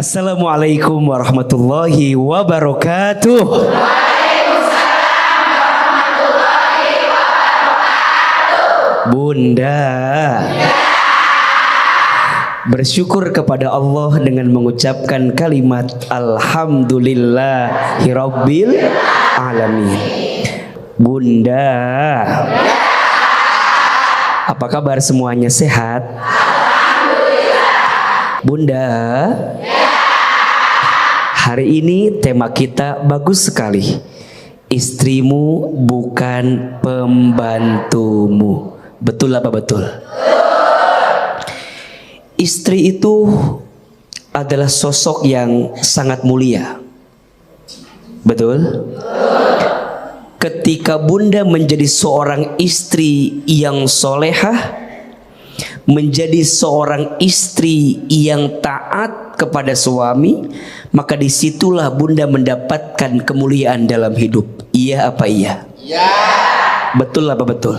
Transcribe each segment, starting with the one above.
Assalamualaikum warahmatullahi wabarakatuh. Bunda, bersyukur kepada Allah dengan mengucapkan kalimat Alhamdulillahirabbil alamin. Bunda, apa kabar semuanya, sehat? Bunda, hari ini tema kita bagus sekali. Istrimu bukan pembantumu. Betul apa betul? Istri itu adalah sosok yang sangat mulia. Betul? Ketika Bunda menjadi seorang istri yang solehah, menjadi seorang istri yang taat kepada suami, maka disitulah Bunda mendapatkan kemuliaan dalam hidup. Iya apa iya? Iya. Betul apa betul?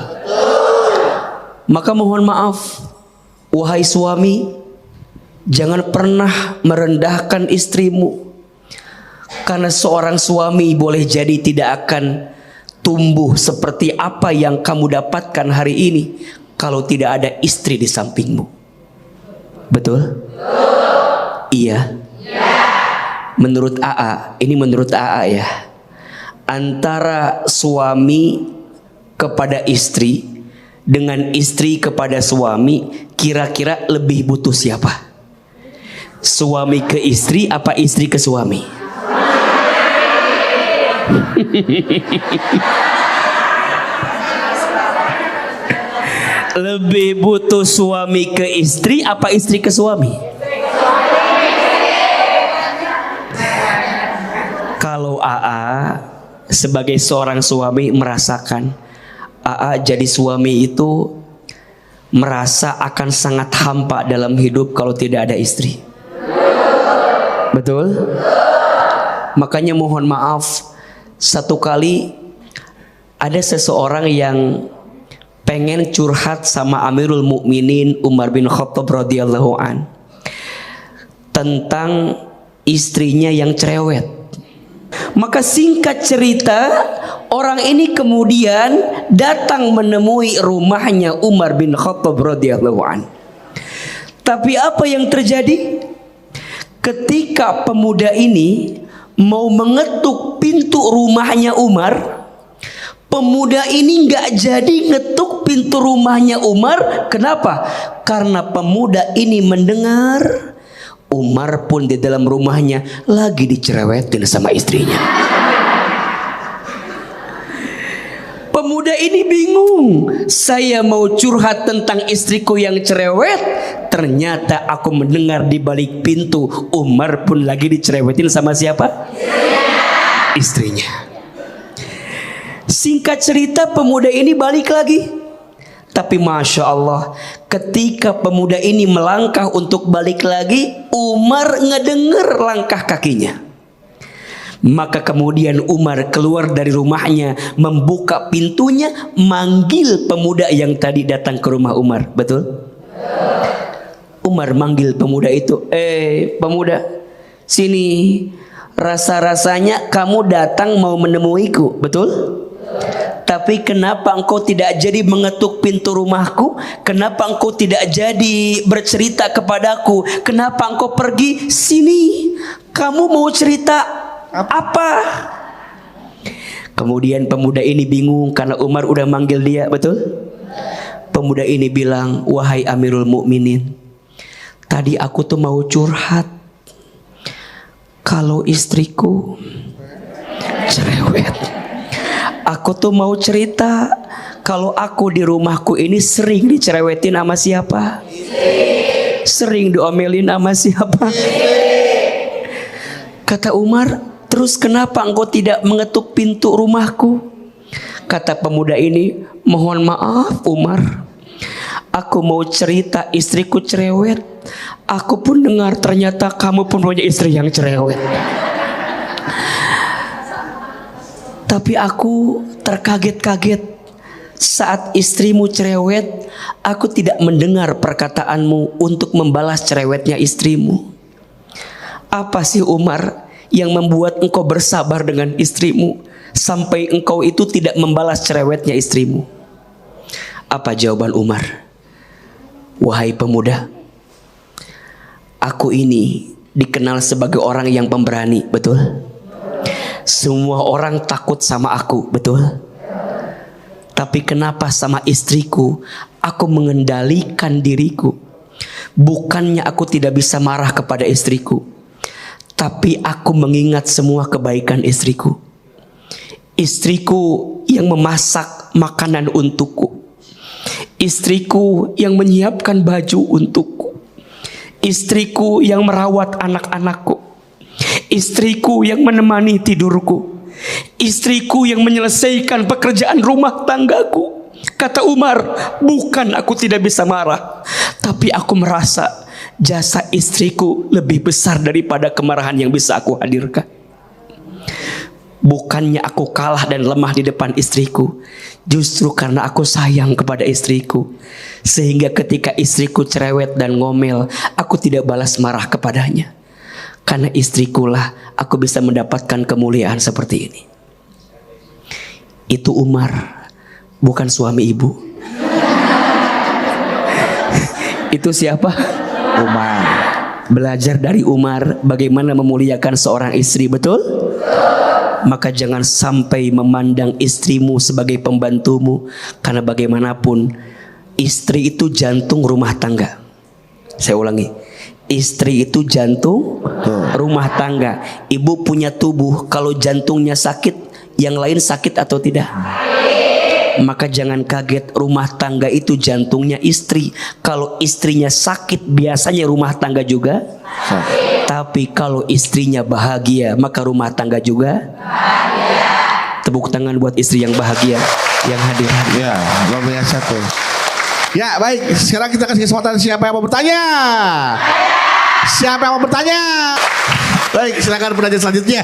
Maka mohon maaf, wahai suami, jangan pernah merendahkan istrimu. Karena seorang suami boleh jadi tidak akan tumbuh seperti apa yang kamu dapatkan hari ini kalau tidak ada istri di sampingmu. Betul? Iya. Menurut AA, ini menurut AA ya, antara suami kepada istri dengan istri kepada suami, kira-kira lebih butuh siapa? Suami ke istri apa istri ke suami? Lebih butuh suami ke istri apa istri ke suami? Kalau AA sebagai seorang suami merasakan, AA jadi suami itu merasa akan sangat hampa dalam hidup kalau tidak ada istri. Betul? Makanya mohon maaf, satu kali ada seseorang yang pengen curhat sama Amirul Mukminin Umar bin Khattab radhiyallahu an tentang istrinya yang cerewet. Maka singkat cerita, orang ini kemudian datang menemui rumahnya Umar bin Khattab radhiyallahu an. Tapi apa yang terjadi? Ketika pemuda ini mau mengetuk pintu rumahnya Umar, pemuda ini nggak jadi ngetuk pintu rumahnya Umar. Kenapa? Karena pemuda ini mendengar Umar pun di dalam rumahnya lagi dicerewetin sama istrinya. Pemuda ini bingung. Saya mau curhat tentang istriku yang cerewet, ternyata aku mendengar di balik pintu Umar pun lagi dicerewetin sama siapa? Istrinya. Singkat cerita, pemuda ini balik lagi. Tapi Masya Allah, ketika pemuda ini melangkah untuk balik lagi, Umar ngedenger langkah kakinya. Maka kemudian Umar keluar dari rumahnya, membuka pintunya, manggil pemuda yang tadi datang ke rumah Umar. Betul? Umar manggil pemuda itu, pemuda, sini. Rasa-rasanya kamu datang mau menemuiku. Betul? Tapi kenapa engkau tidak jadi mengetuk pintu rumahku? Kenapa engkau tidak jadi bercerita kepadaku? Kenapa engkau pergi? Sini, kamu mau cerita apa? Kemudian pemuda ini bingung karena Umar udah manggil dia. Betul? Pemuda ini bilang, wahai Amirul Mukminin, tadi aku tuh mau curhat kalau istriku cerewet. Aku tuh mau cerita kalau aku di rumahku ini sering dicerewetin sama siapa? Sering diomelin sama siapa? Kata Umar, terus kenapa engkau tidak mengetuk pintu rumahku? Kata pemuda ini, mohon maaf Umar, aku mau cerita istriku cerewet. Aku pun dengar ternyata kamu pun punya istri yang cerewet. Tapi aku terkaget-kaget saat istrimu cerewet, aku tidak mendengar perkataanmu untuk membalas cerewetnya istrimu. Apa sih Umar yang membuat engkau bersabar dengan istrimu sampai engkau itu tidak membalas cerewetnya istrimu? Apa jawaban Umar? Wahai pemuda, aku ini dikenal sebagai orang yang pemberani, betul? Semua orang takut sama aku, betul? Tapi kenapa sama istriku aku mengendalikan diriku? Bukannya aku tidak bisa marah kepada istriku, tapi aku mengingat semua kebaikan istriku. Istriku yang memasak makanan untukku, istriku yang menyiapkan baju untukku, istriku yang merawat anak-anakku, istriku yang menemani tidurku, istriku yang menyelesaikan pekerjaan rumah tanggaku. Kata Umar, bukan aku tidak bisa marah, tapi aku merasa jasa istriku lebih besar daripada kemarahan yang bisa aku hadirkan. Bukannya aku kalah dan lemah di depan istriku, justru karena aku sayang kepada istriku, sehingga ketika istriku cerewet dan ngomel, aku tidak balas marah kepadanya. Karena istrikulah aku bisa mendapatkan kemuliaan seperti ini. Itu Umar, bukan suami ibu. Itu siapa? Umar. Belajar dari Umar bagaimana memuliakan seorang istri, betul? Maka jangan sampai memandang istrimu sebagai pembantumu, karena bagaimanapun istri itu jantung rumah tangga. Saya ulangi, istri itu jantung rumah tangga. Ibu punya tubuh, kalau jantungnya sakit, yang lain sakit atau tidak? Maka jangan kaget, rumah tangga itu jantungnya istri. Kalau istrinya sakit, biasanya rumah tangga juga sakit. Tapi kalau istrinya bahagia, maka rumah tangga juga bahagia. Tepuk tangan buat istri yang bahagia yang hadir. Ya, luar biasa tuh. Ya, baik. Sekarang kita kasih kesempatan siapa yang mau bertanya? Siapa yang mau bertanya? Baik, silakan penanya selanjutnya.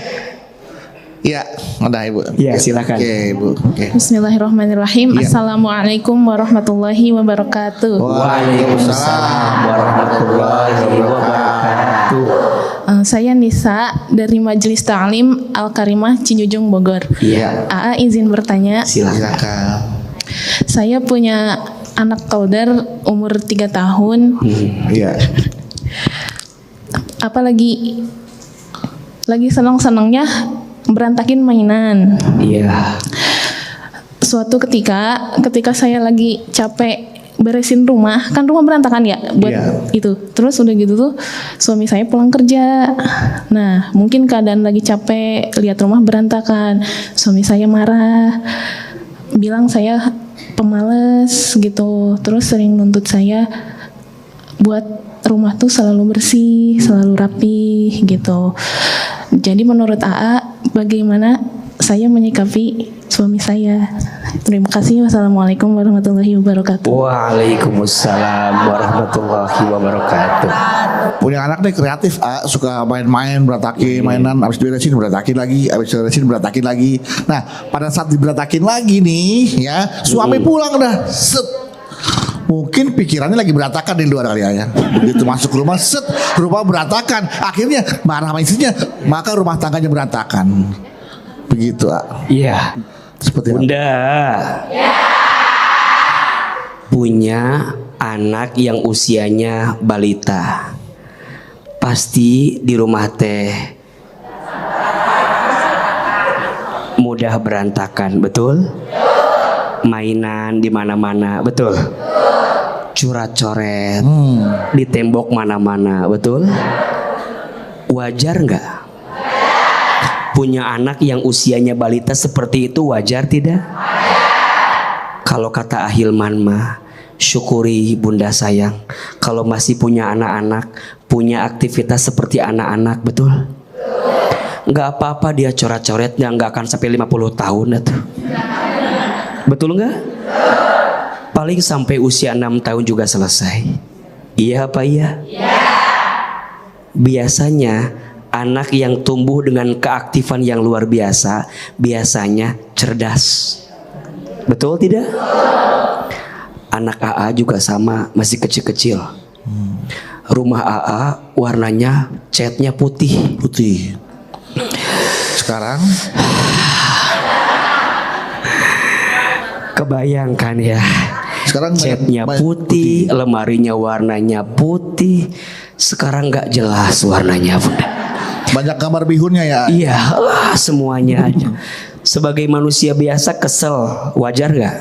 Ya, ada Ibu. Ya, silakan. Oke, Ibu. Oke. Bismillahirrahmanirrahim. Ya. Assalamualaikum warahmatullahi wabarakatuh. Waalaikumsalam warahmatullahi wabarakatuh. Saya Nisa dari Majelis Ta'lim Al-Karimah Cinjujung Bogor. Iya. AA izin bertanya. Silakan. Saya punya anak toddler umur 3 tahun. Iya. Apalagi lagi senang-senangnya berantakin mainan. Iya. Suatu ketika saya lagi capek beresin rumah, kan rumah berantakan ya buat itu. Terus udah gitu tuh suami saya pulang kerja. Nah, mungkin keadaan lagi capek lihat rumah berantakan. Suami saya marah, bilang saya pemalas gitu. Terus sering nuntut saya buat rumah tuh selalu bersih, selalu rapi gitu. Jadi menurut AA, bagaimana saya menyikapi suami saya? Terima kasih. Wassalamualaikum warahmatullahi wabarakatuh. Waalaikumsalam warahmatullahi wabarakatuh. Punya anak nih kreatif, suka main-main, berantakin mainan, habis beresin berantakin lagi, habis beresin berantakin lagi. Nah, pada saat diberantakin lagi nih, ya, suami pulang dah, set. Mungkin pikirannya lagi berantakan di luar kali ya. Begitu masuk rumah, set, rumah berantakan. Akhirnya marah sama istrinya, maka rumah tangganya berantakan. Begitu, Iya. Seperti Bunda. Punya anak yang usianya balita. Pasti di rumah teh mudah berantakan, betul? Mainan di mana-mana, betul? Coret-coret di tembok mana-mana, betul? Wajar nggak? Punya anak yang usianya balita seperti itu wajar tidak? Kalau kata Ahilman mah, syukuri bunda sayang. Kalau masih punya anak-anak, punya aktivitas seperti anak-anak, betul? Nggak apa-apa dia coret-coretnya, nggak akan sampai 50 tahun itu. Betul nggak? Paling sampai usia 6 tahun juga selesai. Iya apa iya? Biasanya anak yang tumbuh dengan keaktifan yang luar biasa biasanya cerdas. Betul tidak? Anak AA juga sama, masih kecil-kecil. Rumah AA warnanya catnya putih. Putih. Sekarang Kebayangkan ya. sekarang Catnya banyak putih, lemarinya warnanya putih. Sekarang nggak jelas warnanya, Bunda. Banyak gambar bihunnya ya. Iya, semuanya aja. Sebagai manusia biasa kesel, wajar nggak?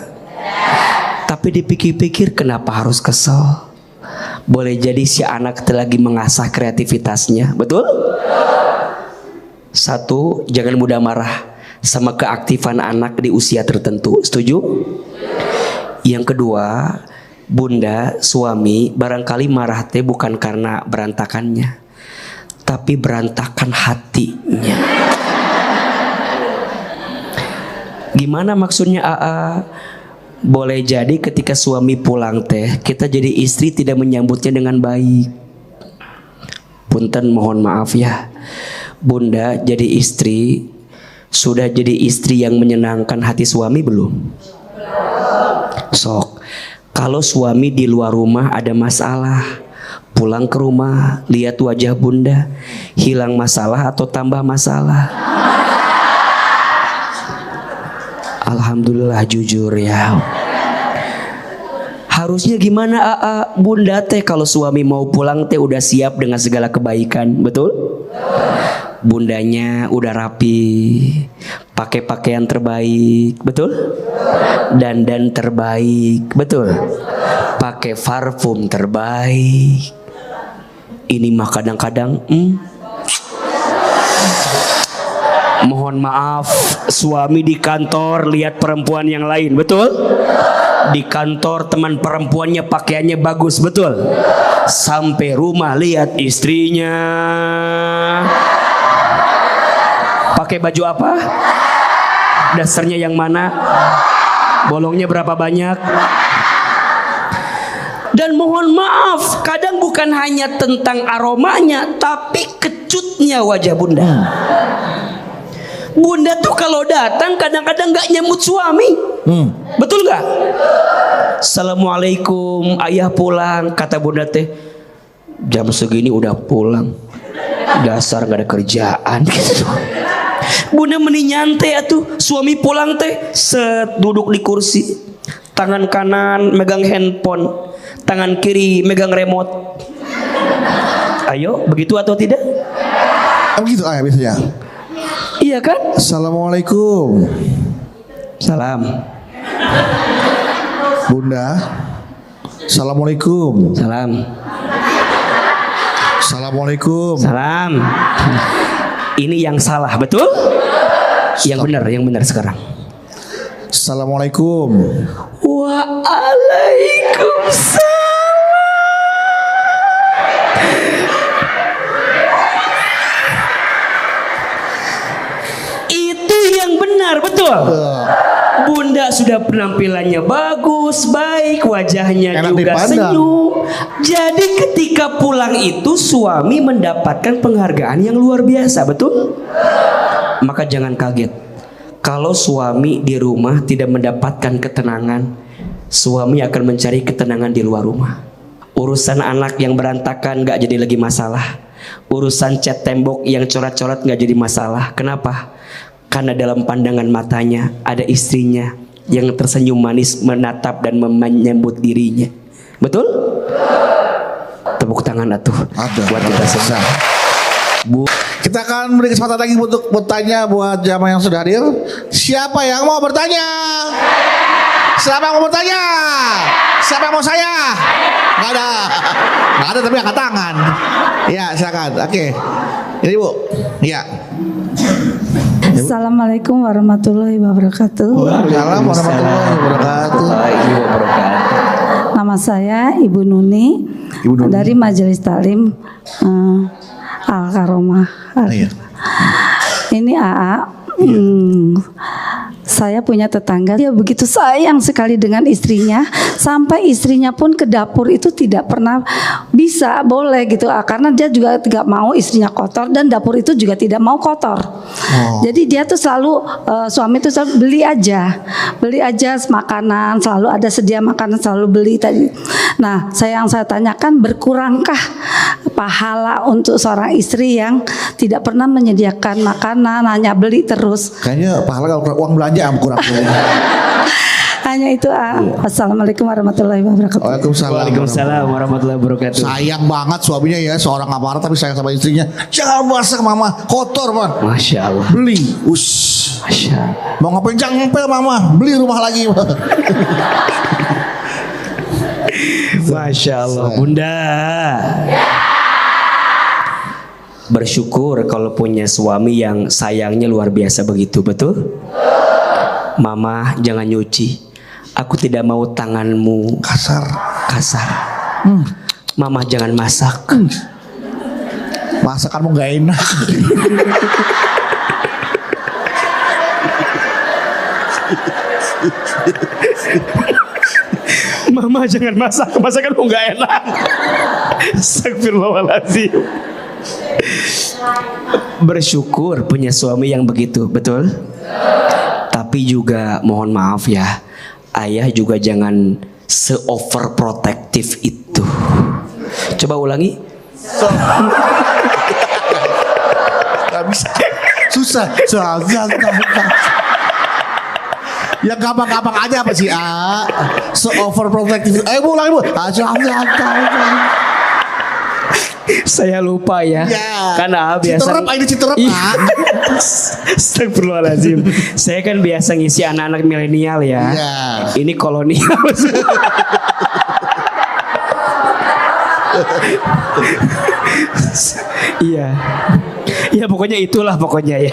Tapi dipikir-pikir kenapa harus kesel? Boleh jadi si anak lagi mengasah kreativitasnya, betul? Satu, jangan mudah marah sama keaktifan anak di usia tertentu. Setuju? Yang kedua, bunda, suami barangkali marah teh bukan karena berantakannya, tapi berantakan hatinya. Gimana maksudnya AA? Boleh jadi ketika suami pulang teh, kita jadi istri tidak menyambutnya dengan baik. Punten, mohon maaf ya. Bunda jadi istri, sudah jadi istri yang menyenangkan hati suami belum? Sok. Kalau suami di luar rumah ada masalah, pulang ke rumah lihat wajah bunda, hilang masalah atau tambah masalah? Alhamdulillah, jujur ya. Harusnya gimana AA? Bunda teh kalau suami mau pulang teh udah siap dengan segala kebaikan, betul? Bundanya udah rapi, pakai pakaian terbaik, betul? Dandan terbaik, betul? Pakai parfum terbaik. Ini mah kadang-kadang mohon maaf, suami di kantor lihat perempuan yang lain, betul? Di kantor teman perempuannya pakaiannya bagus, betul? Sampai rumah lihat istrinya pakai baju apa? Dasarnya yang mana? Bolongnya berapa banyak? Dan mohon maaf, kadang bukan hanya tentang aromanya, tapi kecutnya wajah bunda. Bunda tuh kalau datang kadang-kadang gak nyambut suami. Betul gak? Assalamualaikum, ayah pulang. Kata bunda teh, jam segini udah pulang, dasar gak ada kerjaan gitu. Bunda mending nyantai atuh. Suami pulang teh, set, duduk di kursi, tangan kanan megang handphone, tangan kiri megang remote. Ayo, begitu atau tidak? Begitu ayah biasanya. Iya kan? Assalamualaikum. Salam. Bunda. Assalamualaikum. Salam. Assalamualaikum. Salam. Ini yang salah, betul? Yang benar sekarang. Assalamualaikum. Waalaikumsalam. Itu yang benar, betul? Bunda sudah penampilannya bagus, baik, wajahnya Enak juga dipandang. senyum. Jadi ketika pulang itu suami mendapatkan penghargaan yang luar biasa, betul? Maka jangan kaget kalau suami di rumah tidak mendapatkan ketenangan. Suami akan mencari ketenangan di luar rumah. Urusan anak yang berantakan gak jadi lagi masalah. Urusan cat tembok yang coret-coret gak jadi masalah. Kenapa? Karena dalam pandangan matanya ada istrinya yang tersenyum manis menatap dan menyambut dirinya. Betul? Tepuk tangan atuh buat kita semua. Bu, Kita akan beri kesempatan lagi untuk bertanya buat jamaah yang sudah hadir. Siapa yang mau bertanya? Siapa yang mau bertanya? Siapa yang mau saya? Nggak ada. Nggak ada tapi angkat tangan. Ya silakan. Oke. Ini Bu. Ya. Assalamualaikum warahmatullahi wabarakatuh. Waalaikumsalam warahmatullahi wabarakatuh. Nama saya Ibu Nuni, Ibu Nuni. dari Majelis Taklim Al Karomah. Iya. Ini AA. saya punya tetangga, dia begitu sayang sekali dengan istrinya, sampai istrinya pun ke dapur itu tidak pernah bisa boleh gitu, karena dia juga tidak mau istrinya kotor dan dapur itu juga tidak mau kotor. Jadi dia tuh selalu suami tuh selalu beli aja makanan, selalu ada sedia makanan, selalu beli tadi. Nah, yang saya tanyakan, berkurangkah pahala untuk seorang istri yang tidak pernah menyediakan makanan, hanya beli terus? Kayaknya pahala kalau uang belanja kurang. Hanya itu. Assalamualaikum warahmatullahi wabarakatuh. Waalaikumsalam warahmatullahi wabarakatuh. Sayang banget suaminya ya, seorang aparat tapi sayang sama istrinya. Jangan masak mama, kotor man. Masya Allah. Beli, Masya Allah. mau ngapain jangan ngepel mama, beli rumah lagi. Masya Allah. Bunda, bersyukur kalau punya suami yang sayangnya luar biasa begitu, betul? Mama jangan nyuci, aku tidak mau tanganmu Kasar. Mama jangan masak. Masakanmu gak enak. Mama jangan masak, masakanmu nggak enak. Astagfirullahaladzim. Bersyukur punya suami yang begitu, betul? Tapi juga mohon maaf ya, ayah juga jangan se-overprotective itu. Coba ulangi. Gak bisa. Susah. Ya gampang-gampang aja apa sih? Se-overprotective. Bu, ulangi bu. Saya lupa ya. Karena biasa Citerep. Astagfirullahaladzim. Saya kan biasa ngisi anak-anak milenial ya. Ya. Ini kolonial. Iya. Ya pokoknya itulah pokoknya ya.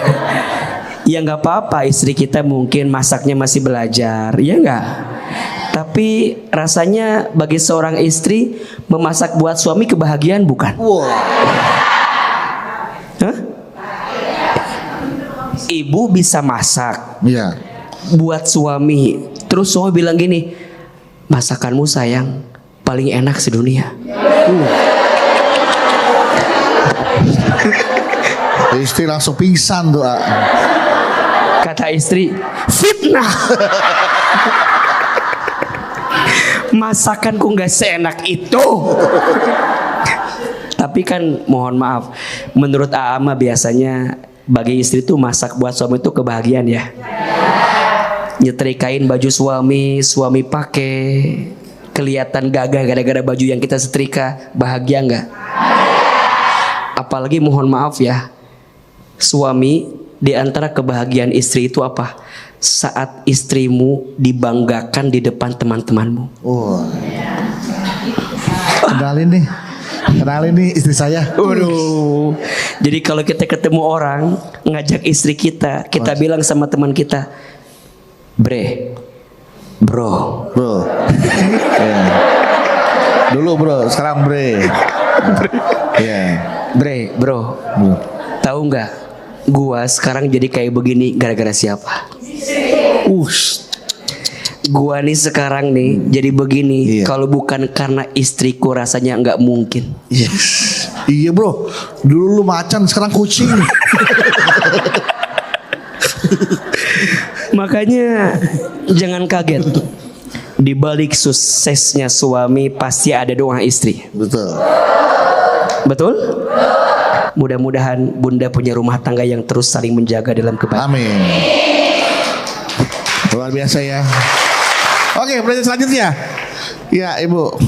Ya nggak apa-apa, istri kita mungkin masaknya masih belajar, ya nggak? Tapi rasanya bagi seorang istri memasak buat suami kebahagiaan bukan? Hah? Ibu bisa masak Iya. buat suami, terus suami bilang gini, masakanmu sayang paling enak sedunia. Istri langsung pingsan tuh. Kata istri, fitnah. Masakanku nggak seenak itu. Tapi kan mohon maaf, menurut Aama biasanya bagi istri tuh masak buat suami itu kebahagiaan ya. Nyetrikain baju suami pakai, kelihatan gagah gara-gara baju yang kita setrika, bahagia nggak? Apalagi mohon maaf ya, suami, di antara kebahagiaan istri itu apa? Saat istrimu dibanggakan di depan teman-temanmu. Kenalin nih istri saya. Waduh. Jadi kalau kita ketemu orang ngajak istri kita bilang sama teman kita, bro. Ya. Dulu bro, sekarang bre. Ya. Bro. Tahu nggak? Gua sekarang jadi kayak begini gara-gara siapa? Gua nih sekarang nih jadi begini. Iya. Kalau bukan karena istriku rasanya nggak mungkin. Yes. Iya bro. Dulu lu macan, sekarang kucing. Makanya jangan kaget. Di balik suksesnya suami pasti ada doa istri. Betul? Mudah-mudahan Bunda punya rumah tangga yang terus saling menjaga dalam kebaikan. Amin. Luar biasa ya. Oke, pertanyaan selanjutnya. Ya, Ibu.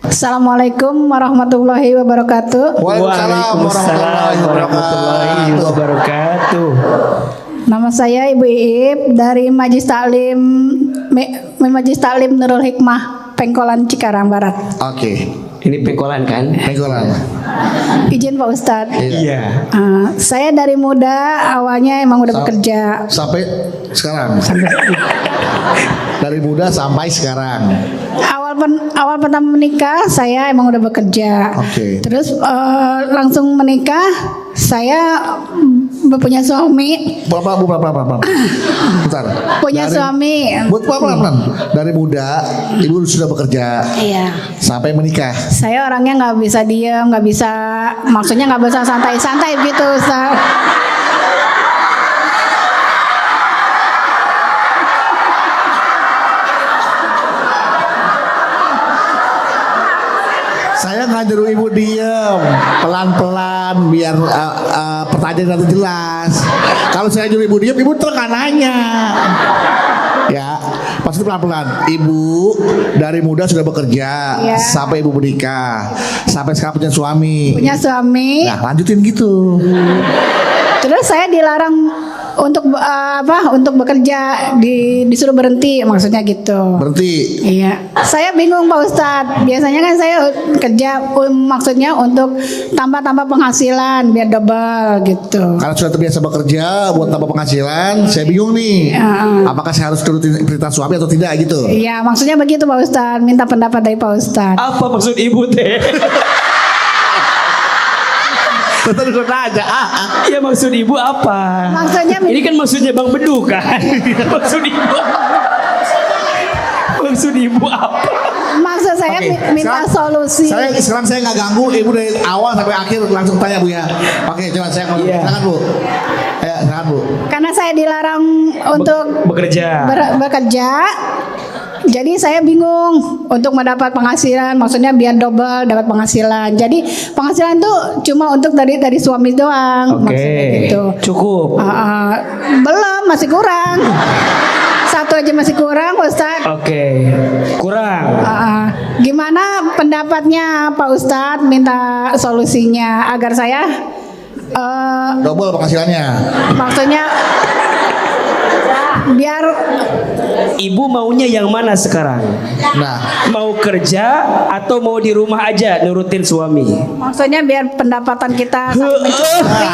Assalamualaikum warahmatullahi wabarakatuh. Waalaikumsalam warahmatullahi wabarakatuh. Nama saya Ibu Iip dari Majlis Taklim Nurul Hikmah, Pengkolan Cikarang Barat. Oke. Ini pengkolan kan? Pengkolan. Izin Pak Ustadz. Iya. Saya dari muda awalnya emang udah bekerja. Sampai sekarang. Dari muda sampai sekarang. Awal pertama menikah saya emang udah bekerja. Oke. Terus langsung menikah saya punya suami, Pelan-pelan. Bentar. punya suami. Pelan-pelan. Dari muda ibu sudah bekerja Iya. sampai menikah. Saya orangnya nggak bisa diem, nggak bisa, maksudnya nggak bisa santai-santai gitu, Ustaz. Saya nggak nyuruh ibu diem, pelan-pelan biar pertanyaan nanti jelas. Kalau saya nyuruh ibu diem, ibu terus nanya. Ya, pasti pelan-pelan. Ibu dari muda sudah bekerja Iya. sampai ibu menikah, sampai sekarang punya suami. Punya suami. Nah, lanjutin gitu. Terus saya dilarang untuk untuk bekerja, disuruh berhenti, maksudnya gitu. Berhenti. Iya, saya bingung Pak Ustadz. Biasanya kan saya kerja maksudnya untuk tambah-tambah penghasilan biar double gitu. Karena sudah terbiasa bekerja buat tambah penghasilan, saya bingung nih. Apakah saya harus turutin perintah suami atau tidak gitu? Iya, maksudnya begitu Pak Ustadz. Minta pendapat dari Pak Ustadz. Apa maksud ibu teh? Terus aja. Ya maksud ibu apa? Maksudnya ini kan maksudnya Bang Bedu kan? Maksud ibu apa? Maksud ibu apa? Maksud saya Oke, minta solusi. Sekarang saya nggak ganggu ibu dari awal sampai akhir, langsung tanya Bu ya. Oke, coba saya ngomong. Iya. Silakan Bu. Ya, silakan Bu. Karena saya dilarang untuk Bekerja. bekerja. Jadi saya bingung untuk mendapat penghasilan, maksudnya biar double dapat penghasilan. Jadi penghasilan itu cuma untuk dari suami doang, maksudnya gitu. Cukup. Belum, masih kurang. Satu aja masih kurang, Pak Ustadz. Oke. Kurang. Gimana pendapatnya Pak Ustadz? Minta solusinya agar saya Double penghasilannya. maksudnya biar Ibu maunya yang mana sekarang? Nah, Mau kerja atau mau di rumah aja nurutin suami? maksudnya biar pendapatan kita saling mencukupi.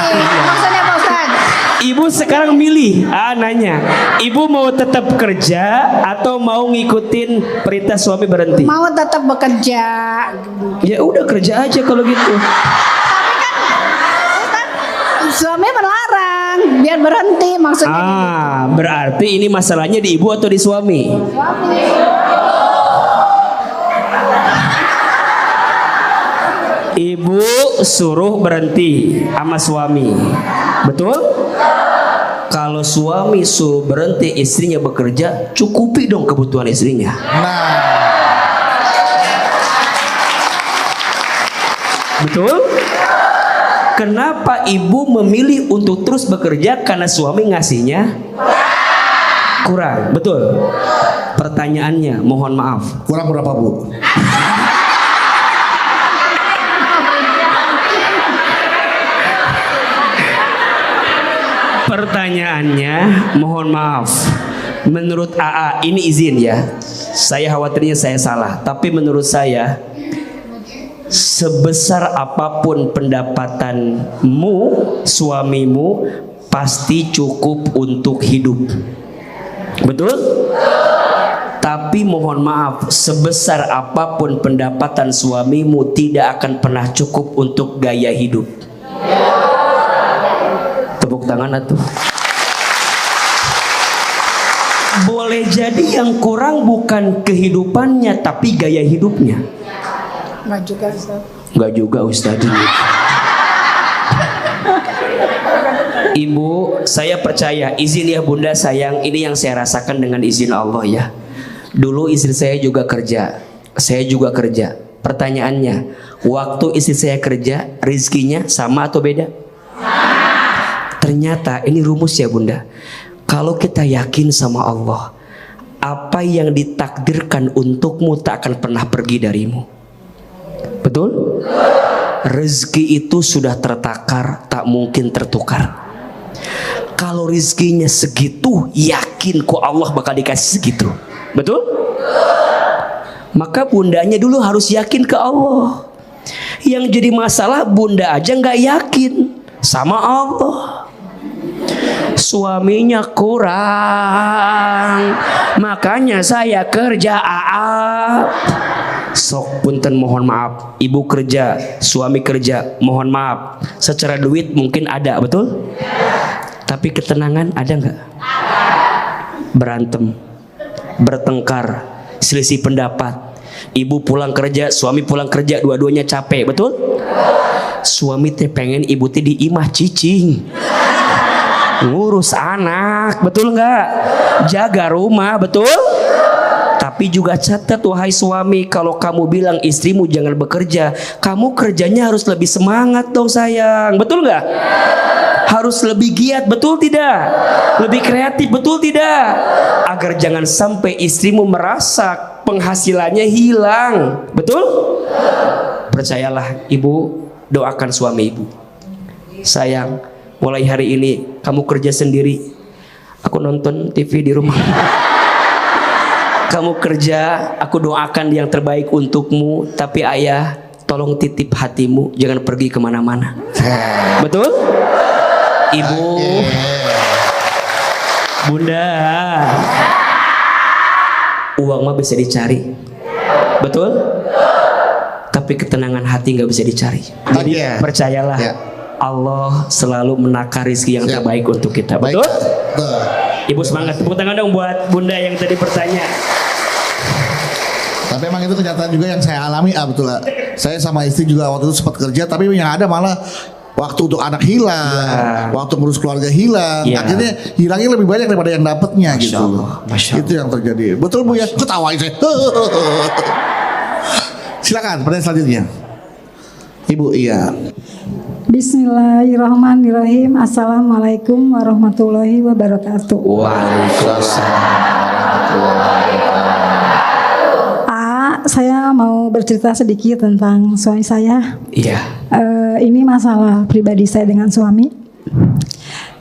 Maksudnya Pak Ustadz. Ibu sekarang milih, nanya. Ibu mau tetap kerja atau mau ngikutin perintah suami berhenti? Mau tetap bekerja. Ya udah kerja aja kalau gitu. Suami melarang biar berhenti, maksudnya. Berarti ini masalahnya di ibu atau di suami? Ibu suruh berhenti sama suami, betul? Kalau suami suruh berhenti istrinya bekerja, cukupi dong kebutuhan istrinya. Betul? Kenapa ibu memilih untuk terus bekerja karena suami ngasihnya kurang? Betul? Pertanyaannya, mohon maaf. kurang berapa Bu? Pertanyaannya, mohon maaf. Menurut AA, ini izin ya. Saya khawatirnya saya salah, tapi menurut saya sebesar apapun pendapatanmu, suamimu pasti cukup untuk hidup. Betul? Tapi mohon maaf, sebesar apapun pendapatan suamimu tidak akan pernah cukup untuk gaya hidup. Tepuk tangan atuh. Boleh jadi yang kurang bukan kehidupannya tapi gaya hidupnya. Enggak juga, Ustaz. Enggak juga Ustaz. Ibu, saya percaya, izin ya Bunda sayang, ini yang saya rasakan dengan izin Allah ya. Dulu istri saya juga kerja, saya juga kerja. Pertanyaannya, waktu istri saya kerja, rizkinya sama atau beda? Ternyata ini rumus ya Bunda. Kalau kita yakin sama Allah, apa yang ditakdirkan untukmu tak akan pernah pergi darimu. Betul? Rezeki itu sudah tertakar, tak mungkin tertukar. Kalau rezekinya segitu, yakin kok Allah bakal dikasih segitu. Betul? Maka bundanya dulu harus yakin ke Allah. Yang jadi masalah bunda aja nggak yakin sama Allah. Suaminya kurang, makanya saya kerja Sok punten mohon maaf, ibu kerja, suami kerja, mohon maaf. Secara duit mungkin ada, betul? Tapi ketenangan ada nggak? Berantem, bertengkar, selisih pendapat. Ibu pulang kerja, suami pulang kerja, dua-duanya capek, betul? Suami teh pengen ibu teh diimah cicing, ngurus anak, betul nggak? Jaga rumah, betul? Tapi juga catat wahai suami, kalau kamu bilang istrimu jangan bekerja, kamu kerjanya harus lebih semangat dong sayang, betul nggak? Harus lebih giat, betul tidak? Lebih kreatif, betul tidak? Agar jangan sampai istrimu merasa penghasilannya hilang, betul? Percayalah ibu, doakan suami ibu. Sayang, mulai hari ini kamu kerja sendiri, aku nonton TV di rumah. Kamu kerja, aku doakan yang terbaik untukmu. Tapi ayah, tolong titip hatimu, jangan pergi kemana-mana. Betul? Ibu, bunda, uang mah bisa dicari, betul? Tapi ketenangan hati nggak bisa dicari. Jadi percayalah, Allah selalu menakar rezeki yang terbaik untuk kita, betul? Ibu semangat, tepuk tangan dong buat bunda yang tadi bertanya. Tapi emang itu kenyataan juga yang saya alami, betul lah. Saya sama istri juga waktu itu sempat kerja, tapi yang ada malah waktu untuk anak hilang, waktu ngurus keluarga hilang, akhirnya hilangnya lebih banyak daripada yang dapatnya gitu. Itu yang terjadi. Betul Bu ya? Ketawain saya. Silakan pertanyaan selanjutnya. Ibu, iya. Bismillahirrahmanirrahim. Assalamualaikum warahmatullahi wabarakatuh. Waalaikumsalam. Saya mau bercerita sedikit tentang suami saya. Iya. Ini masalah pribadi saya dengan suami.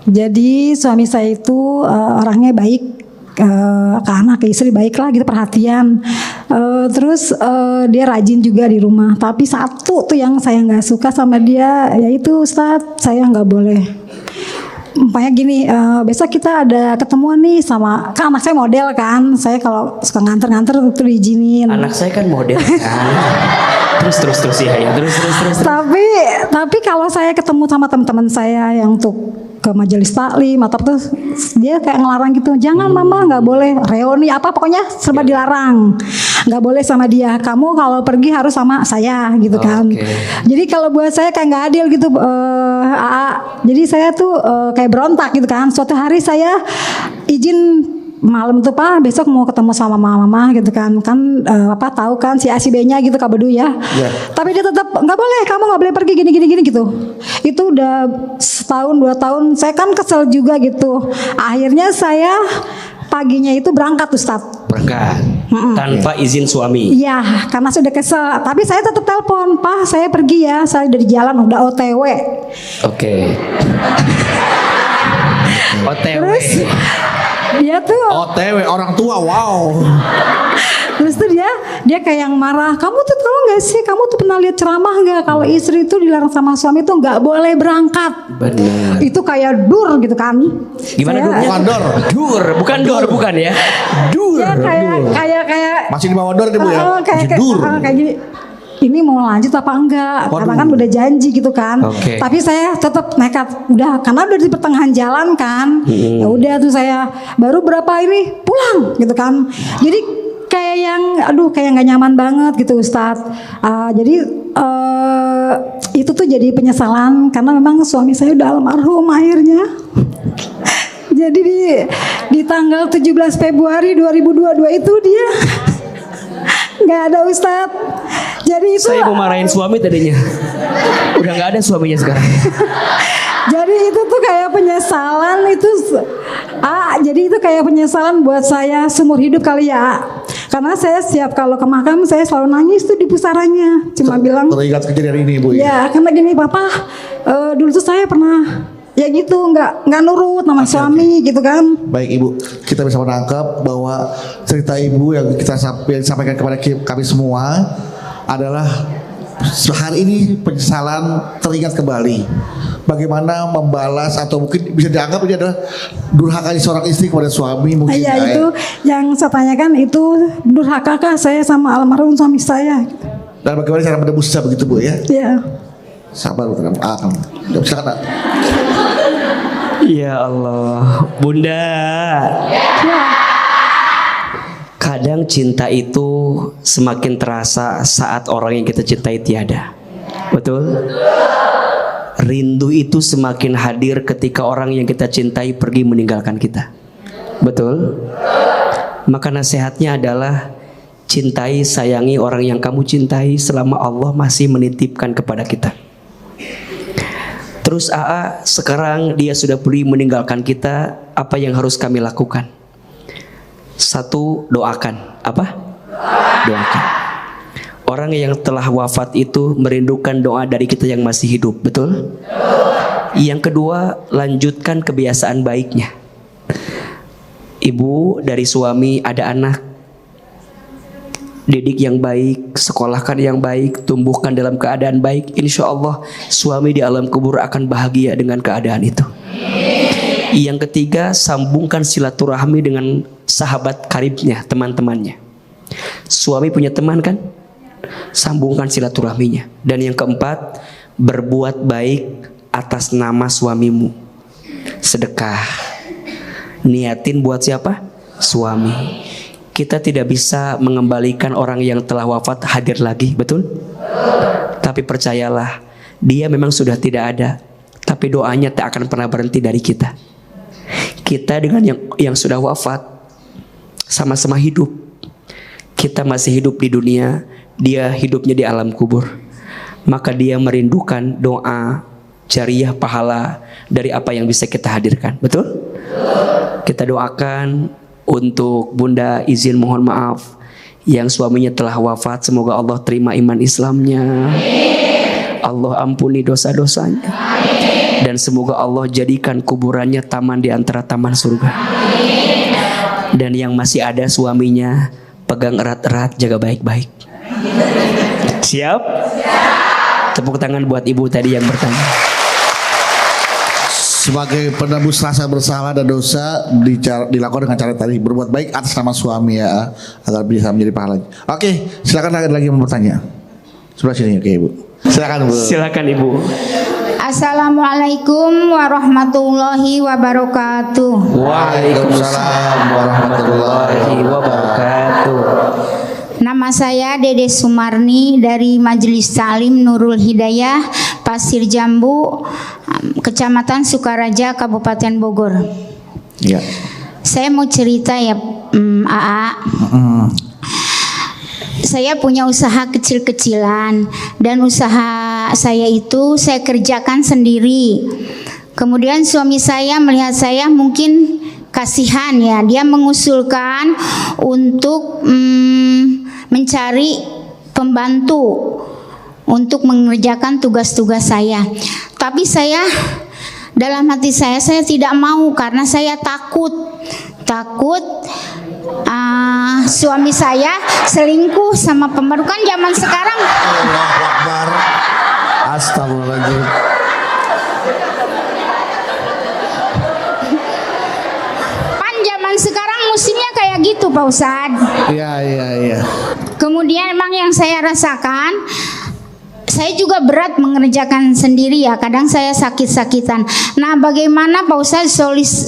Jadi suami saya itu orangnya baik, ke anak, ke istri baik lah gitu, perhatian. Terus dia rajin juga di rumah. Tapi satu tuh yang saya nggak suka sama dia, yaitu Ustadz, saya nggak boleh. Umpamanya gini, besok kita ada ketemuan nih sama, kan anak saya model kan, saya kalau suka nganter-nganter itu diizinin. Anak saya kan model kan. terus ya, terus. Tapi kalau saya ketemu sama teman-teman saya yang untuk ke majelis taklim atau terus dia kayak ngelarang gitu, jangan mama, nggak boleh reuni apa pokoknya serba dilarang, nggak boleh sama dia, kamu kalau pergi harus sama saya gitu kan. Jadi kalau buat saya kayak nggak adil gitu, jadi saya tuh kayak berontak gitu kan. Suatu hari saya izin malam tuh Pak, besok mau ketemu sama mama gitu kan, tahu kan si A si B-nya gitu Kak Bedu ya. Tapi dia tetap nggak boleh, kamu nggak boleh pergi gini gitu. Itu udah setahun 2 tahun, saya kan kesel juga gitu. Akhirnya saya paginya itu berangkat Ustadz. Berangkat tanpa izin suami. Iya, karena sudah kesel. Tapi saya tetap telepon, Pak saya pergi ya, saya dari jalan udah OTW. Oke. OTW. Terus dia tuh OTW orang tua, wow. Terus tuh dia kayak yang marah. Kamu tuh tahu nggak sih? Kamu tuh pernah lihat ceramah nggak? Kalau istri itu dilarang sama suami tuh nggak boleh berangkat. Benar. Itu kayak dur gitu kan? Gimana dur? Bukan dor. Bukan dor, bukan ya? Dur. Ya kayak Masih di bawah dor nih Bu ya. kayak gini. Ini mau lanjut apa enggak? Karena kan udah janji gitu kan. Tapi saya tetap nekat. Udah, karena udah di pertengahan jalan kan. Ya udah tuh saya baru berapa ini pulang gitu kan. Jadi kayak yang kayak nggak nyaman banget gitu Ustadz. Jadi itu tuh jadi penyesalan karena memang suami saya udah almarhum akhirnya. Jadi di tanggal 17 Februari 2022 itu dia nggak ada Ustadz. Jadi itu saya mau marahin suami tadinya. Udah nggak ada suaminya sekarang. Jadi itu tuh kayak penyesalan itu. Jadi itu kayak penyesalan buat saya seumur hidup kali ya. Karena saya setiap kalau ke makam saya selalu nangis tuh di pusarannya. Cuma bilang teringat kejadian ini Bu ya. Karena gini Papa, dulu tuh saya pernah ya gitu nggak nurut sama suami gitu kan. Baik Ibu, kita bisa menangkap bahwa cerita Ibu yang kita sampaikan kepada kami semua adalah hari ini penyesalan teringat kembali bagaimana membalas atau mungkin bisa dianggap ini adalah durhaka seorang istri kepada suami mungkin. Iya itu yang saya tanyakan, itu durhakakah saya sama almarhum suami saya? Dan bagaimana cara menebusnya begitu Bu ya? Iya. Sabar Bu, silakan. Ya Allah, Bunda. Kadang cinta itu semakin terasa saat orang yang kita cintai tiada. Betul? Rindu itu semakin hadir ketika orang yang kita cintai pergi meninggalkan kita. Betul? Maka nasihatnya adalah cintai, sayangi orang yang kamu cintai selama Allah masih menitipkan kepada kita. Terus AA sekarang dia sudah pergi meninggalkan kita, apa yang harus kami lakukan? Satu, doakan. Apa? Doakan. Orang yang telah wafat itu merindukan doa dari kita yang masih hidup, betul? Yang kedua, lanjutkan kebiasaan baiknya. Ibu dari suami ada anak, didik yang baik, sekolahkan yang baik, tumbuhkan dalam keadaan baik. Insya Allah suami di alam kubur akan bahagia dengan keadaan itu. Yang ketiga, sambungkan silaturahmi dengan sahabat karibnya, teman-temannya. Suami punya teman kan? Sambungkan silaturahminya. Dan yang keempat, berbuat baik atas nama suamimu. Sedekah. Niatin buat siapa? Suami. Kita tidak bisa mengembalikan orang yang telah wafat hadir lagi, betul? Tapi percayalah, dia memang sudah tidak ada, tapi doanya tak akan pernah berhenti dari kita. Kita dengan yang sudah wafat sama-sama hidup. Kita masih hidup di dunia, dia hidupnya di alam kubur. Maka dia merindukan doa, jariah, pahala dari apa yang bisa kita hadirkan, betul? Kita doakan untuk Bunda, izin mohon maaf yang suaminya telah wafat, semoga Allah terima iman Islamnya, Allah ampuni dosa-dosanya, dan semoga Allah jadikan kuburannya taman di antara taman surga. Dan yang masih ada suaminya, pegang erat-erat, jaga baik-baik. Siap? Tepuk tangan buat ibu tadi yang bertanya. Sebagai penebus rasa bersalah dan dosa dilakukan dengan cara tadi, berbuat baik atas nama suami ya, agar bisa menjadi pahala. Oke, silakan ada lagi yang mau bertanya. Sebelah sini, oke Ibu. Silakan Bu. Silakan Ibu. Assalamualaikum warahmatullahi wabarakatuh. Waalaikumsalam warahmatullahi wabarakatuh. Nama saya Dede Sumarni dari Majelis Ta'lim Nurul Hidayah, Pasir Jambu, Kecamatan Sukaraja, Kabupaten Bogor. Ya. Saya mau cerita ya, AA. Saya punya usaha kecil-kecilan dan usaha saya itu saya kerjakan sendiri. Kemudian suami saya melihat saya mungkin kasihan ya, dia mengusulkan untuk mencari pembantu untuk mengerjakan tugas-tugas saya. Tapi saya dalam hati saya tidak mau karena saya takut suami saya selingkuh sama pembantu. Kan zaman sekarang Allahu Akbar. Astagfirullahaladzim. kan zaman sekarang musimnya kayak gitu Pak Ustadz. Iya. Kemudian emang yang saya rasakan, saya juga berat mengerjakan sendiri ya. Kadang saya sakit-sakitan. Nah, bagaimana Pak Ustadz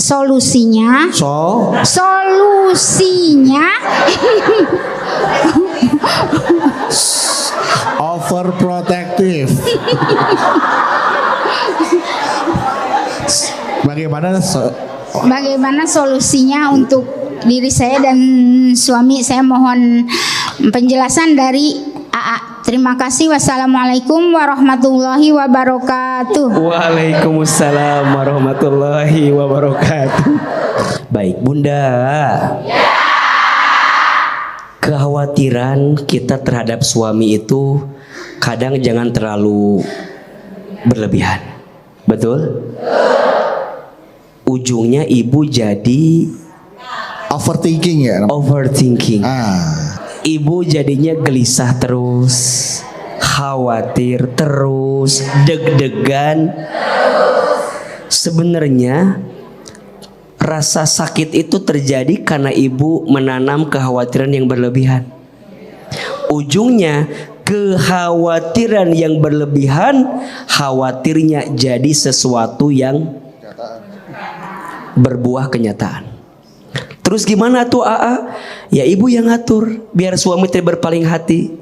solusinya? Solusinya Overprotective. bagaimana solusinya untuk diri saya dan suami? Saya mohon penjelasan dari AA. Terima kasih. Wassalamualaikum warahmatullahi wabarakatuh. Waalaikumsalam warahmatullahi wabarakatuh. Baik Bunda. Kekhawatiran kita terhadap suami itu kadang jangan terlalu berlebihan. Betul? Ujungnya ibu jadi Overthinking ya. overthinking. Ah. Ibu jadinya gelisah terus, khawatir terus, deg-degan. Sebenarnya rasa sakit itu terjadi karena ibu menanam kekhawatiran yang berlebihan. Ujungnya kekhawatiran yang berlebihan, khawatirnya jadi sesuatu yang Berbuah kenyataan. Terus gimana tuh AA? Ya ibu yang ngatur biar suami tidak berpaling hati.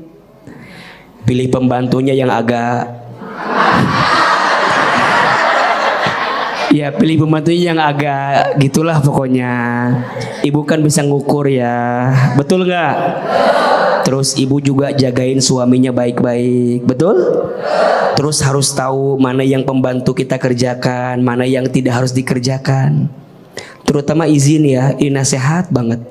Pilih pembantunya yang agak ya pilih pembantunya yang agak gitulah pokoknya. Ibu kan bisa ngukur ya, betul nggak? Terus ibu juga jagain suaminya baik-baik, betul? Terus harus tahu mana yang pembantu kita kerjakan, mana yang tidak harus dikerjakan. Terutama izin ya, ini nasihat banget.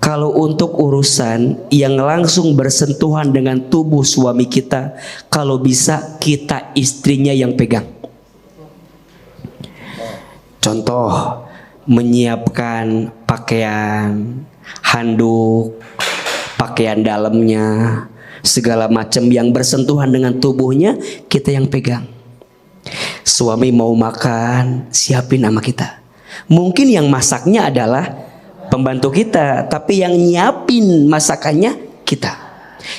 Kalau untuk urusan yang langsung bersentuhan dengan tubuh suami kita, kalau bisa kita istrinya yang pegang. Contoh, menyiapkan pakaian, handuk, pakaian dalamnya, segala macam yang bersentuhan dengan tubuhnya kita yang pegang. Suami mau makan, siapin sama kita. Mungkin yang masaknya adalah pembantu kita, tapi yang nyiapin masakannya kita.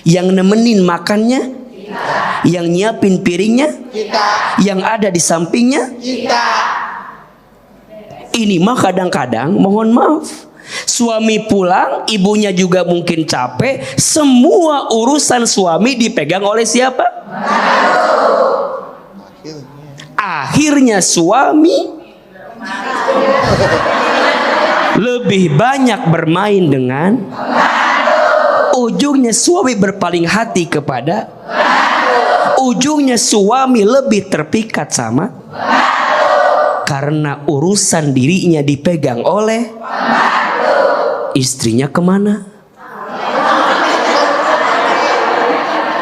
Yang nemenin makannya kita. Yang nyiapin piringnya kita. Yang ada di sampingnya kita. Ini mah kadang-kadang mohon maaf, suami pulang, ibunya juga mungkin capek, semua urusan suami dipegang oleh siapa? Akhirnya suami lebih banyak bermain dengan, ujungnya suami berpaling hati kepada, ujungnya suami lebih terpikat sama, karena urusan dirinya dipegang oleh istrinya kemana?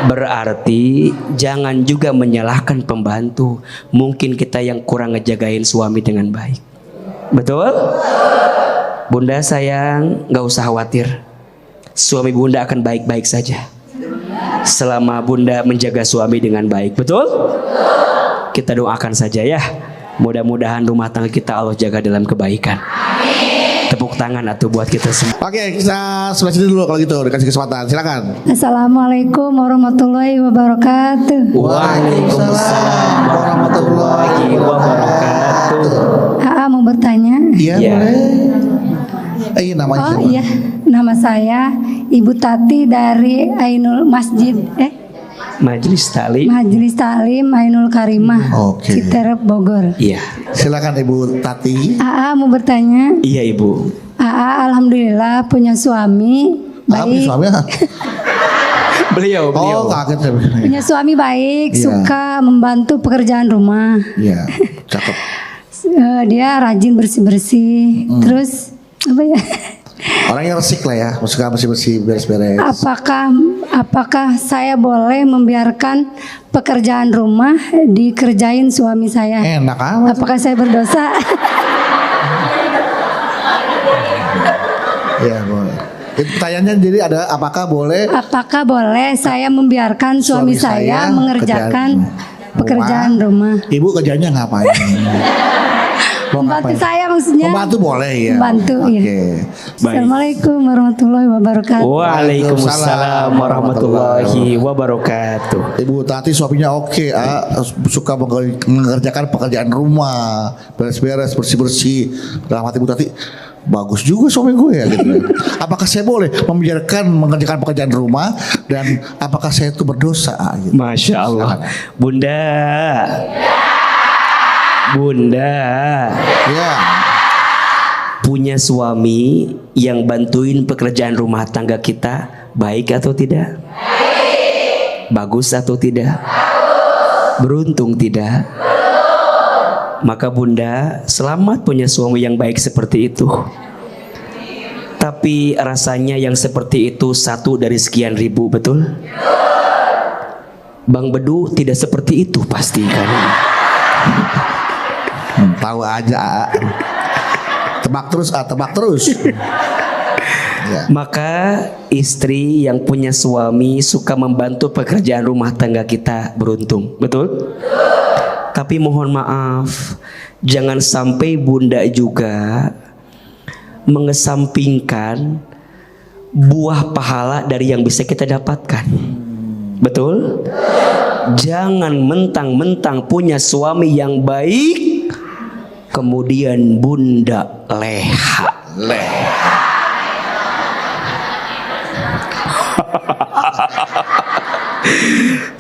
Berarti jangan juga menyalahkan pembantu. Mungkin kita yang kurang ngejagain suami dengan baik. Betul? Bunda sayang, gak usah khawatir. Suami bunda akan baik-baik saja selama bunda menjaga suami dengan baik. Betul? Kita doakan saja ya. Mudah-mudahan rumah tangga kita Allah jaga dalam kebaikan. Tepuk tangan atau buat kita semua. Oke, kita sebelah sini dulu kalau gitu, dikasih kesempatan. Silakan. Assalamualaikum warahmatullahi wabarakatuh. Waalaikumsalam warahmatullahi wabarakatuh. AA mau bertanya. Iya, Ya. boleh. Namanya Oh siapa? iya, nama saya Ibu Tati dari Ainul Majelis Taklim. Majelis Taklim Ainul Karimah, Oke. Citerep, Bogor. Iya. Silakan Ibu Tati. AA mau bertanya. Iya ibu. AA alhamdulillah punya suami Apa baik. suaminya? Beliau. Oh, kaget saya. Punya suami baik, Iya. suka membantu pekerjaan rumah. Iya, cakep. Dia rajin bersih-bersih. Terus apa ya? Orangnya resik lah ya, suka bersih-bersih, beres-beres. Apakah saya boleh membiarkan pekerjaan rumah dikerjain suami saya? Enak amat. Apakah saya berdosa? Iya, boleh. Itu pertanyaannya jadi ada apakah boleh Apakah boleh saya membiarkan suami saya mengerjakan pekerjaan rumah? Ibu kerjanya ngapain? Mau Membantu ngapain? saya maksudnya. Membantu boleh ya. Membantu, Oke. ya. Assalamualaikum warahmatullahi wabarakatuh. Waalaikumsalam warahmatullahi wabarakatuh. Ibu Tati suaminya oke, suka mengerjakan pekerjaan rumah, beres-beres, bersih-bersih. Dalam hati Ibu Tati, bagus juga suami gue ya gitu. Apakah saya boleh membiarkan mengerjakan pekerjaan rumah dan apakah saya itu berdosa? Gitu. Masya Allah. Bunda. Bunda. Ya. Punya suami yang bantuin pekerjaan rumah tangga kita, baik atau tidak? Baik. Bagus atau tidak? Bagus. Beruntung tidak? Maka bunda selamat punya suami yang baik seperti itu. Tapi rasanya yang seperti itu satu dari sekian ribu, betul? Bang Bedu tidak seperti itu pasti kan? Tahu aja. Tebak terus. Ya. Maka istri yang punya suami suka membantu pekerjaan rumah tangga kita beruntung, betul? Tapi mohon maaf, jangan sampai bunda juga mengesampingkan buah pahala dari yang bisa kita dapatkan. Betul? Jangan mentang-mentang punya suami yang baik, kemudian Bunda leha.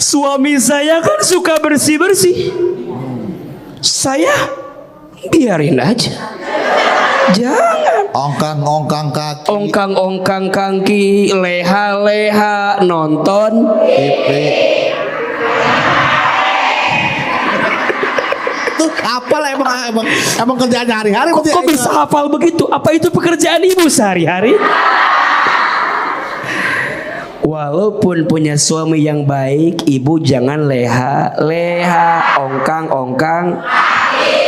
Suami saya kan suka bersih-bersih. Saya biarin aja. Jangan Ongkang-ongkang kaki. ongkang-ongkang kaki, leha-leha, nonton. Pipi. Itu apa lah emang kerjaan hari-hari. Kok bisa hafal begitu? Apa itu pekerjaan ibu sehari-hari? Walaupun punya suami yang baik, ibu jangan leha-leha, ongkang-ongkang,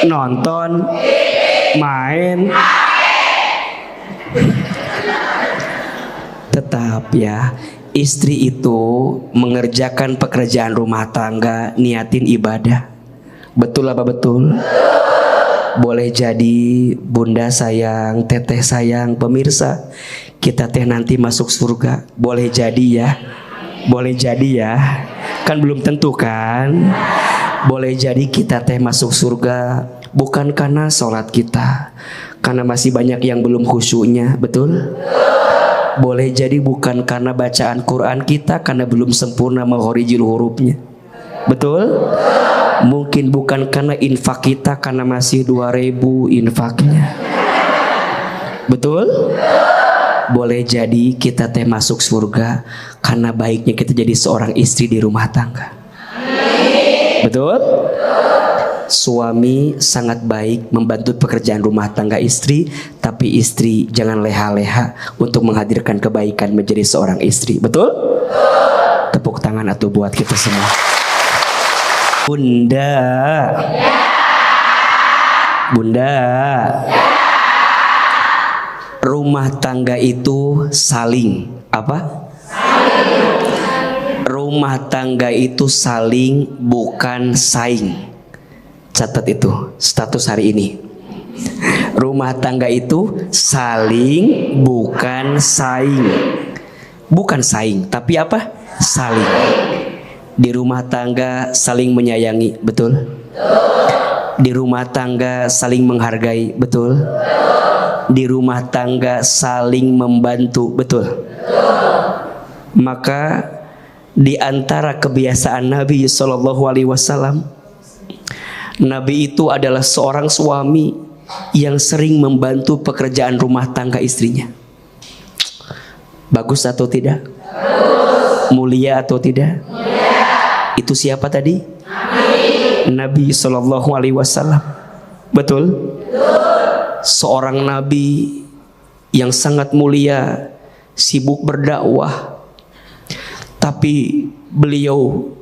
nonton, main. Tetap ya, istri itu mengerjakan pekerjaan rumah tangga, niatin ibadah. Betul apa betul? Boleh jadi bunda sayang, teteh sayang, pemirsa, kita teh nanti masuk surga. Boleh jadi ya. Boleh jadi ya. Kan belum tentu kan. Boleh jadi kita teh masuk surga bukan karena sholat kita, karena masih banyak yang belum khusyuknya. Betul? Boleh jadi bukan karena bacaan Quran kita, karena belum sempurna makhorijul hurufnya. Betul? Mungkin bukan karena infak kita, karena masih 2000 infaknya. Betul? Boleh jadi kita teh masuk surga karena baiknya kita jadi seorang istri di rumah tangga. Betul? Suami sangat baik membantu pekerjaan rumah tangga istri, tapi istri jangan leha-leha untuk menghadirkan kebaikan menjadi seorang istri. Betul? Tepuk tangan atau buat kita semua. Bunda. Bunda. Rumah tangga itu saling apa? Rumah tangga itu saling, bukan saing. Catat itu status hari ini. Rumah tangga itu saling, bukan saing. Bukan saing, tapi apa? Saling. Di rumah tangga saling menyayangi, betul? Di rumah tangga saling menghargai, betul? Di rumah tangga saling membantu, betul? Maka di antara kebiasaan Nabi SAW, Nabi itu adalah seorang suami yang sering membantu pekerjaan rumah tangga istrinya. Bagus atau tidak? Mulia atau tidak? Itu siapa tadi? Nabi SAW. Betul? Seorang Nabi yang sangat mulia, sibuk berdakwah, tapi beliau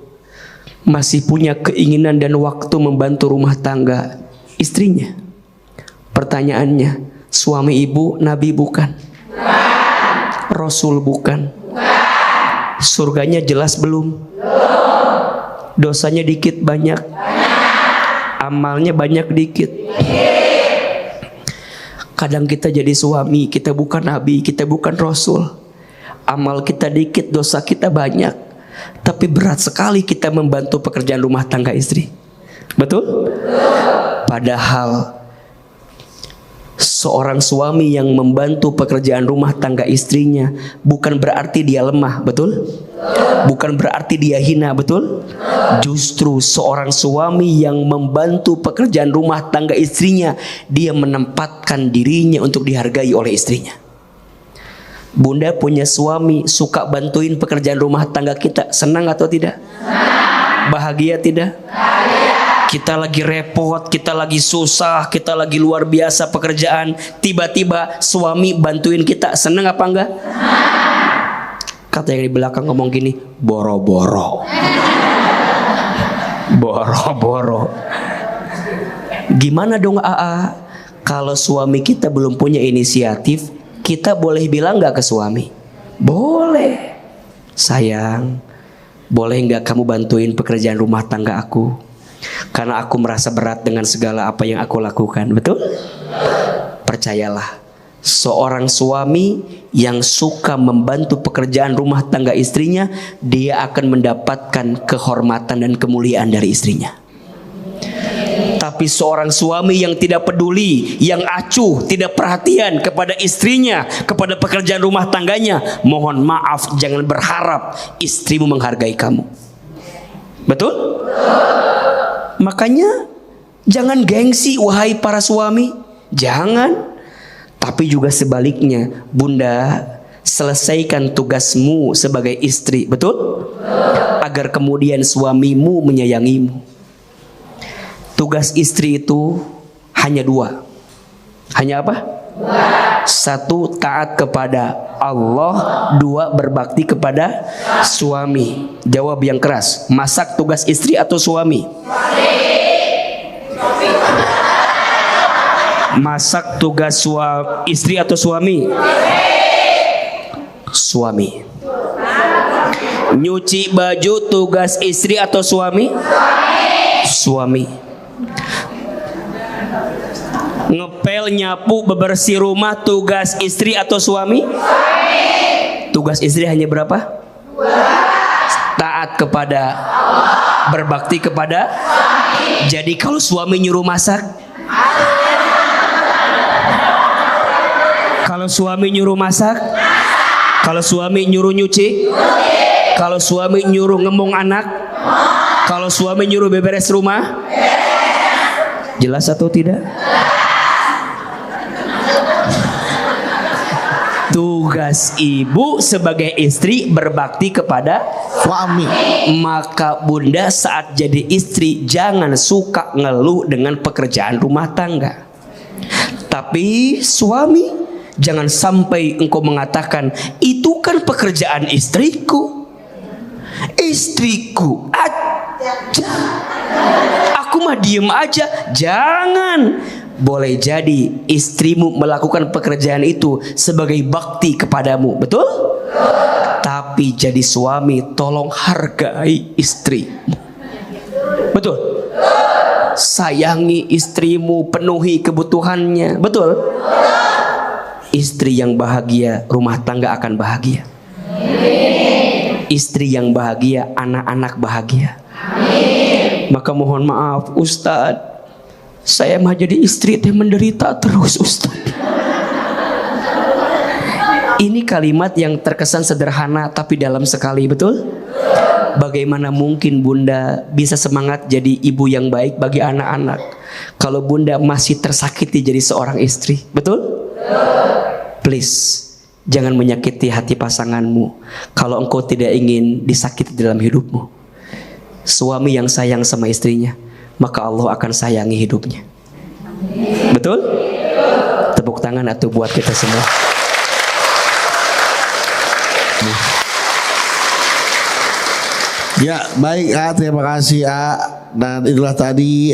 masih punya keinginan dan waktu membantu rumah tangga istrinya. Pertanyaannya, suami ibu Nabi bukan? Rasul bukan? Surganya jelas belum? Dosanya dikit banyak? Amalnya banyak dikit? Kadang kita jadi suami, kita bukan Nabi, kita bukan Rasul. Amal kita dikit, dosa kita banyak, tapi berat sekali kita membantu pekerjaan rumah tangga istri. Betul? Padahal seorang suami yang membantu pekerjaan rumah tangga istrinya bukan berarti dia lemah, betul? Bukan berarti dia hina, betul? Justru seorang suami yang membantu pekerjaan rumah tangga istrinya, dia menempatkan dirinya untuk dihargai oleh istrinya. Bunda punya suami suka bantuin pekerjaan rumah tangga kita, senang atau tidak? Bahagia tidak? Kita lagi repot, kita lagi susah, kita lagi luar biasa pekerjaan, tiba-tiba suami bantuin kita, senang apa enggak? Kata yang di belakang ngomong gini, boro-boro. Boro-boro. Gimana dong AA? Kalau suami kita belum punya inisiatif, kita boleh bilang nggak ke suami? Boleh. Sayang, boleh nggak kamu bantuin pekerjaan rumah tangga aku? Karena aku merasa berat dengan segala apa yang aku lakukan, betul? Percayalah, seorang suami yang suka membantu pekerjaan rumah tangga istrinya, dia akan mendapatkan kehormatan dan kemuliaan dari istrinya. Tapi seorang suami yang tidak peduli, yang acuh, tidak perhatian kepada istrinya, kepada pekerjaan rumah tangganya, mohon maaf, jangan berharap istrimu menghargai kamu. Betul? Makanya jangan gengsi wahai para suami, jangan. Tapi juga sebaliknya, Bunda, selesaikan tugasmu sebagai istri, betul? Agar kemudian suamimu menyayangimu. Tugas istri itu hanya dua. Hanya apa? Satu, taat kepada Allah. Dua, berbakti kepada suami. Jawab yang keras. Masak tugas istri atau suami? Masak tugas istri atau suami? Suami. Nyuci baju tugas istri atau suami? Suami. Ngepel, nyapu, bebersih rumah tugas istri atau suami? Tugas istri hanya berapa? Taat kepada Allah, berbakti kepada suami. Jadi kalau suami nyuruh masak, kalau suami nyuruh masak, kalau suami nyuruh nyuci, kalau suami nyuruh ngemong anak, kalau suami nyuruh beberes rumah, jelas atau tidak? Tugas ibu sebagai istri berbakti kepada Suami. Maka Bunda saat jadi istri jangan suka ngeluh dengan pekerjaan rumah tangga. Tapi suami, jangan sampai engkau mengatakan itu kan pekerjaan istriku. Istriku aja, aku mah diem aja. Jangan. Boleh jadi istrimu melakukan pekerjaan itu sebagai bakti kepadamu, betul? Tapi jadi suami, tolong hargai istri, betul? Sayangi istrimu, penuhi kebutuhannya, betul? Istri yang bahagia, rumah tangga akan bahagia. Istri yang bahagia, anak-anak bahagia. Maka mohon maaf Ustadz, saya mah jadi istri teh menderita terus Ustaz. Ini kalimat yang terkesan sederhana tapi dalam sekali, betul? Bagaimana mungkin Bunda bisa semangat jadi ibu yang baik bagi anak-anak kalau Bunda masih tersakiti jadi seorang istri, betul? Please, jangan menyakiti hati pasanganmu kalau engkau tidak ingin disakiti dalam hidupmu. Suami yang sayang sama istrinya, maka Allah akan sayangi hidupnya. Betul? Tepuk tangan atau buat kita semua. Ya, baik terima kasih dan itulah tadi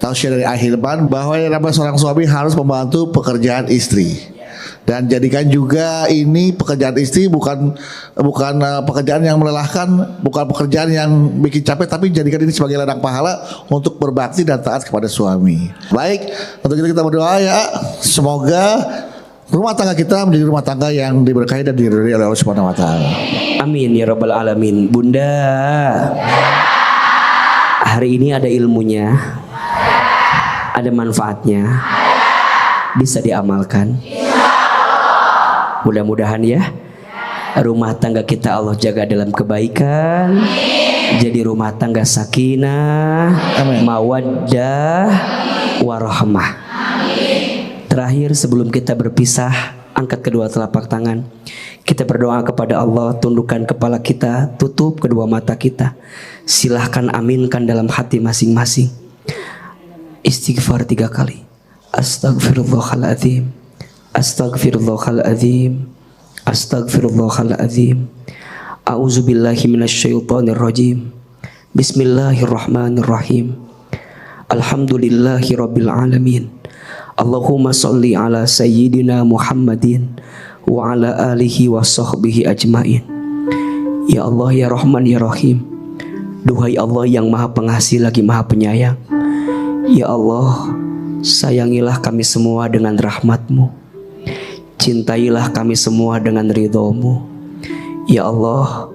tausiah dari Ahilman bahwa yang namanya seorang suami harus membantu pekerjaan istri. Dan jadikan juga ini pekerjaan istri bukan pekerjaan yang melelahkan, bukan pekerjaan yang bikin capek, tapi jadikan ini sebagai ladang pahala untuk berbakti dan taat kepada suami. Baik, untuk itu kita berdoa ya, semoga rumah tangga kita menjadi rumah tangga yang diberkahi dan diridhoi oleh Allah Subhanahu wa taala. Amin ya rabbal alamin. Bunda, hari ini ada ilmunya, ada manfaatnya, bisa diamalkan. Mudah-mudahan ya rumah tangga kita Allah jaga dalam kebaikan. Jadi rumah tangga sakinah, mawaddah, warahmah. Terakhir sebelum kita berpisah, angkat kedua telapak tangan. Kita berdoa kepada Allah, tundukkan kepala kita, tutup kedua mata kita. Silahkan aminkan dalam hati masing-masing. Istighfar 3 kali. Astaghfirullahaladzim, astaghfirullahaladzim, astaghfirullahaladzim. A'udzubillahi minasyaitonirrajim. Bismillahirrahmanirrahim. Alhamdulillahi rabbil alamin. Allahumma salli ala sayyidina Muhammadin wa ala alihi wa sahbihi ajmain. Ya Allah, ya Rahman, ya Rahim. Duhai Allah yang maha pengasih lagi maha penyayang, ya Allah, sayangilah kami semua dengan rahmat-Mu. Cintailah kami semua dengan ridho-Mu. Ya Allah,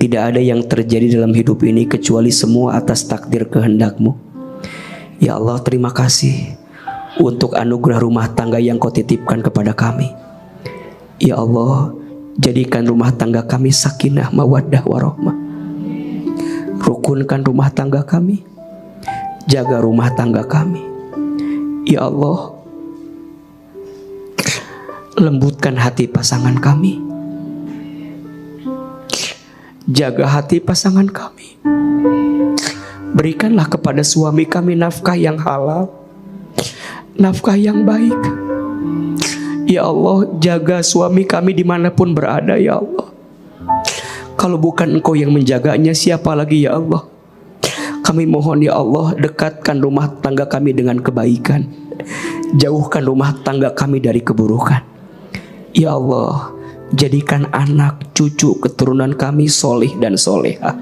tidak ada yang terjadi dalam hidup ini kecuali semua atas takdir kehendak-Mu. Ya Allah, terima kasih untuk anugerah rumah tangga yang Kau titipkan kepada kami. Ya Allah, jadikan rumah tangga kami sakinah, mawaddah, warahmah. Rukunkan rumah tangga kami, jaga rumah tangga kami. Ya Allah, lembutkan hati pasangan kami, jaga hati pasangan kami. Berikanlah kepada suami kami nafkah yang halal, nafkah yang baik. Ya Allah, jaga suami kami dimanapun berada, ya Allah. Kalau bukan Engkau yang menjaganya, siapa lagi, ya Allah? Kami mohon, ya Allah, dekatkan rumah tangga kami dengan kebaikan, jauhkan rumah tangga kami dari keburukan. Ya Allah, jadikan anak, cucu, keturunan kami solih dan solehah.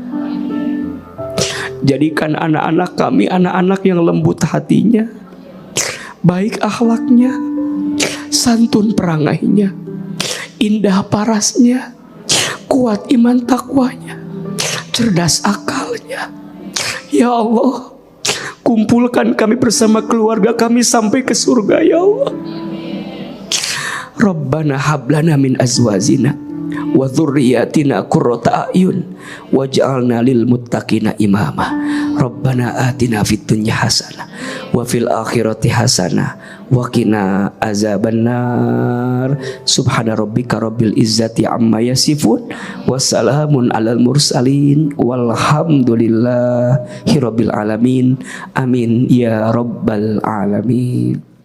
Jadikan anak-anak kami anak-anak yang lembut hatinya, baik akhlaknya, santun perangainya, indah parasnya, kuat iman takwanya, cerdas akalnya. Ya Allah, kumpulkan kami bersama keluarga kami sampai ke surga, ya Allah. Rabbana hablana min azwajina wa dzurriyyatina qurrata a'yun waj'alna lil muttaqina imama. Rabbana atina fid dunya hasanah wa fil akhirati hasanah wa qina azabannar. Subhana rabbika rabbil izzati amma yasifun wa salamun alal mursalin walhamdulillahi rabbil alamin. Amin ya rabbal alamin.